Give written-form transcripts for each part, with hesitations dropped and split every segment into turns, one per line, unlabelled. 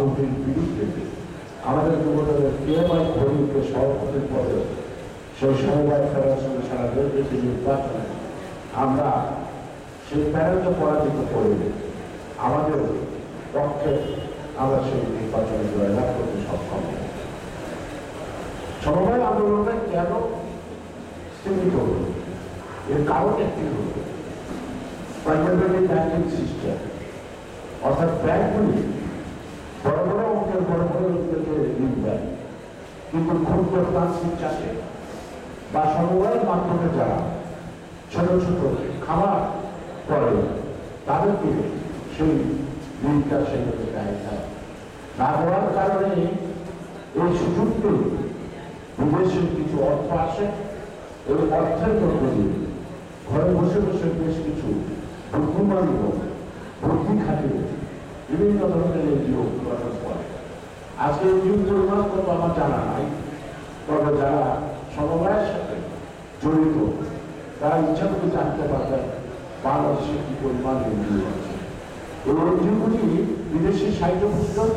মানবীর বিরুদ্ধে আমাদের যুবদলের কেএমআই খলিলকে সভাপতির পদে সেই সমবায় ফেডারেশনে সারা দেশব্যাপী নির্বাচনে আমরা সেই প্যানেলকে পরাজিত করে আমাদের পক্ষে আমরা সেই নির্বাচনে জয়লাভ করতে সক্ষম হই। সমবায় আন্দোলনটা কেন সীমিত হল, এর কারণ একটি হল প্রাইভেট ব্যাংকিং সিস্টেম, অর্থাৎ ব্যাংকগুলি বড় বড় অঙ্কের বড় বড় লোকদেরকে ঋণ দেয়, কিন্তু ক্ষুদ্র প্রান্তিক চাষে বা সমবায়ের মাধ্যমে যারা ছোট ছোট খামার করে তাদেরকে সেই ঋণটা সেগুলো দেয় না দেওয়ার কারণে এই সুযোগকে বিদেশের কিছু অর্থ আসে, এই অর্থের মধ্যে দিয়ে ঘরে বসে বসে বেশ কিছু বুদ্ধিমান লোক বুদ্ধি খাটিয়ে বিভিন্ন ধরনের এনজিও গঠন করে। আজকে এনজিও পরিমাণ কত আমার জানা নাই, তবে যারা সমবায়ের সাথে জড়িত তারা ইচ্ছা করে জানতে পারবেন বাংলাদেশে কি পরিমাণ এনজিও আছে। এই এনজিওগুলি বিদেশি সাহায্য পুস্তক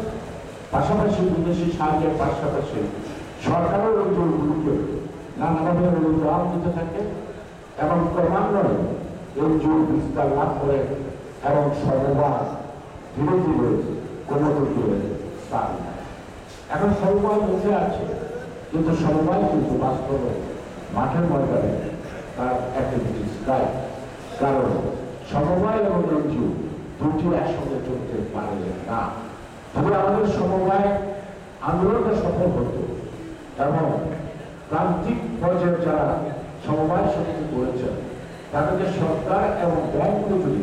পাশাপাশি বিদেশি সাহায্যের পাশাপাশি সরকারের এনজিওগুলিকে নানাভাবে অনুদান দিতে থাকে এবং ক্রমান্বয়ে এনজিও বিস্তার লাভ করে এবং সমবায় ধীরে ধীরে কমতে দিয়ে স্থান নেয়। এখন সমবায় মুখে আছে, কিন্তু সমবায় কিন্তু বাস্তবে মাঠের ময়দানে তার অ্যাক্টিভিটিস নাই, কারণ সমবায় এবং এনজিও দুটি একসঙ্গে চলতে পারে না। তবে আমাদের সমবায় আন্দোলনটা সফল হতো এবং প্রান্তিক পর্যায়ে যারা সমবায় সমিতি করেছেন তাদেরকে সরকার এবং ব্যাংকগুলো যদি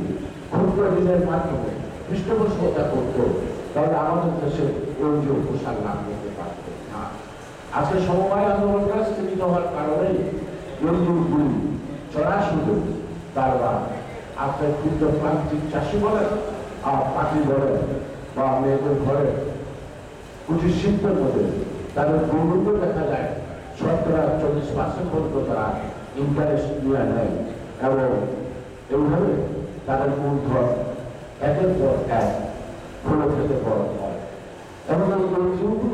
ক্ষুদ্র ঋণের মাধ্যমে পৃষ্ঠপোষকতা করত তাহলে আমাদের দেশে এনজিও প্রসার লাভ করতে পারত না। আজকে সমবায় আন্দোলনটা স্থগিত হওয়ার কারণেই এনজিওগুলি চড়া সুযোগ তারা আপনার ক্ষুদ্র প্রান্তিক চাষি বলেন আর পাখি বলেন বা মেয়েদের ঘরে কুটির শিল্পের মধ্যে তাদের দুর্নীতি দেখা যায় 40% পর্যন্ত তারা ইন্টারেস্ট নিয়ে নেয় এবং এইভাবে তাদের মূলধন একের পর এক ফলে থেকে বড় হয় এবং এই এনজিওগুলি